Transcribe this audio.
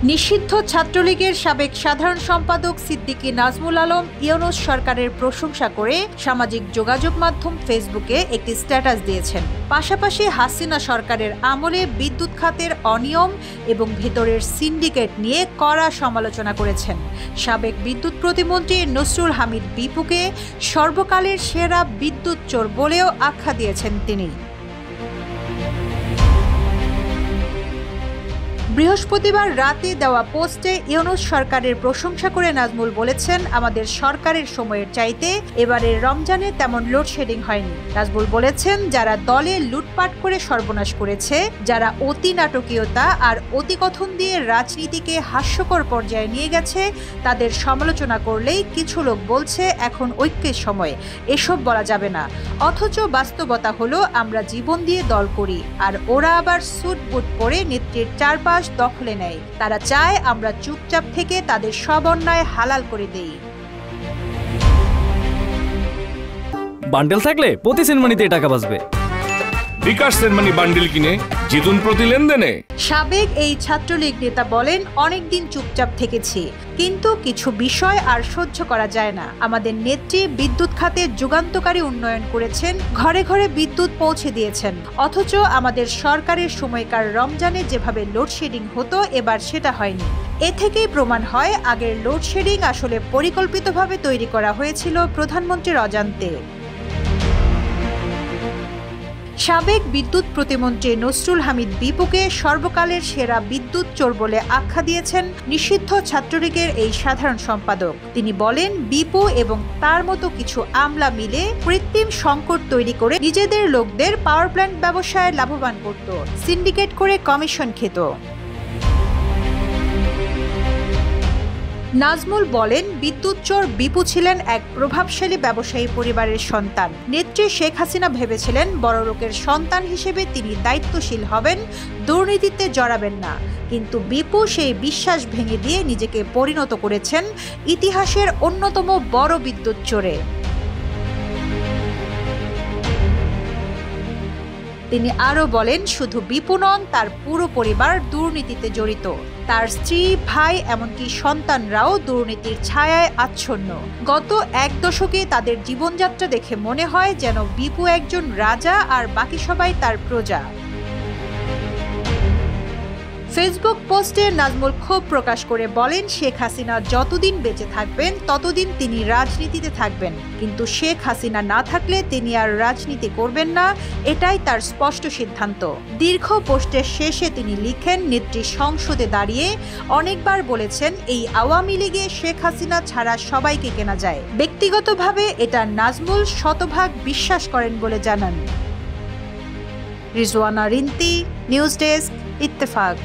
নিষিদ্ধ ছাত্রলীগের সাবেক সাধারণ সম্পাদক সিদ্দিকী নাজমুল আলম ইউনূস সরকারের প্রশংসা করে সামাজিক যোগাযোগ মাধ্যম ফেসবুকে একটি স্ট্যাটাস দিয়েছেন। পাশাপাশি হাসিনা সরকারের আমলে বিদ্যুৎ খাতের অনিয়ম এবং ভেতরের সিন্ডিকেট নিয়ে কড়া সমালোচনা করেছেন। সাবেক বিদ্যুৎ প্রতিমন্ত্রী নসরুল হামিদ বিপুকে সর্বকালের সেরা বিদ্যুৎ চোর বলেও আখ্যা দিয়েছেন তিনি। বৃহস্পতিবার রাতে দেওয়া পোস্টে ইউনূস সরকারের প্রশংসা করে নাজমুল বলেছেন, আমাদের সরকারের সময়ের চাইতে এবারের রমজানে তেমন লোডশেডিং হয়নি। নাজমুল বলেছেন, যারা দলে লুটপাট করে সর্বনাশ করেছে, যারা অতি নাটকীয়তা আর অতিকথন দিয়ে রাজনীতিকে হাস্যকর পর্যায়ে নিয়ে গেছে, তাদের সমালোচনা করলেই কিছু লোক বলছে এখন ঐক্যের সময়, এসব বলা যাবে না। অথচ বাস্তবতা হলো আমরা জীবন দিয়ে দল করি, আর ওরা আবার স্যুট বুট পরে নেত্রীর চারপাশ দখলে নেয়। তারা চায় আমরা চুপচাপ থেকে তাদের সব অন্যায় হালাল করে দেই। বান্ডেল থাকলে প্রতি সেনমানিতে টাকা বাঁচবে। বিকাশ সেনমানি বান্ডেল কিনে জিতুন প্রতি লেনদেনে। সাবেক এই ছাত্রলীগ নেতা বলেন, অনেকদিন চুপচাপ থেকেছি, কিন্তু কিছু বিষয় আর সহ্য করা যায় না। আমাদের নেত্রী বিদ্যুৎ খাতে যুগান্তকারী উন্নয়ন করেছেন, ঘরে ঘরে বিদ্যুৎ পৌঁছে দিয়েছেন। অথচ আমাদের সরকারের সময়কার রমজানে যেভাবে লোডশেডিং হতো, এবার সেটা হয়নি। এ থেকেই প্রমাণ হয় আগের লোডশেডিং আসলে পরিকল্পিতভাবে তৈরি করা হয়েছিল প্রধানমন্ত্রীর অজান্তে। সাবেক বিদ্যুৎ প্রতিমন্ত্রী নসরুল হামিদ বিপুকে সর্বকালের সেরা বিদ্যুৎ চোর বলে আখ্যা দিয়েছেন নিষিদ্ধ ছাত্রলীগের এই সাধারণ সম্পাদক। তিনি বলেন, বিপু এবং তার মতো কিছু আমলা মিলে কৃত্রিম সংকট তৈরি করে নিজেদের লোকদের পাওয়ার প্ল্যান্ট ব্যবসায় লাভবান করত, সিন্ডিকেট করে কমিশন খেত। নাজমুল বলেন, বিদ্যুৎ চোর বিপু ছিলেন এক প্রভাবশালী ব্যবসায়ী পরিবারের সন্তান। নেত্রী শেখ হাসিনা ভেবেছিলেন বড়লোকের সন্তান হিসেবে তিনি দায়িত্বশীল হবেন, দুর্নীতিতে জড়াবেন না। কিন্তু বিপু সেই বিশ্বাস ভেঙে দিয়ে নিজেকে পরিণত করেছেন ইতিহাসের অন্যতম বড় বিদ্যুৎ চোরে। তিনি আরও বলেন, শুধু বিপু নন, তার পুরো পরিবার দুর্নীতিতে জড়িত। তার স্ত্রী, ভাই, এমনকি সন্তানরাও দুর্নীতির ছায়ায় আচ্ছন্ন। গত এক দশকে তাদের জীবনযাত্রা দেখে মনে হয় যেন বিপু একজন রাজা আর বাকি সবাই তার প্রজা। ফেসবুক পোস্টে নাজমুল ক্ষোভ প্রকাশ করে বলেন, শেখ হাসিনা যতদিন বেঁচে থাকবেন ততদিন তিনি রাজনীতিতে থাকবেন, কিন্তু শেখ হাসিনা না থাকলে তিনি আর রাজনীতি করবেন না, এটাই তার স্পষ্ট সিদ্ধান্ত। দীর্ঘ পোস্টের শেষে তিনি লিখেন, নেত্রী সংসদে দাঁড়িয়ে অনেকবার বলেছেন এই আওয়ামী লীগে শেখ হাসিনা ছাড়া সবাইকে কেনা যায়। ব্যক্তিগতভাবে এটা নাজমুল শতভাগ বিশ্বাস করেন বলে জানান। Rizwana Rinti, news desk, Ittefaq.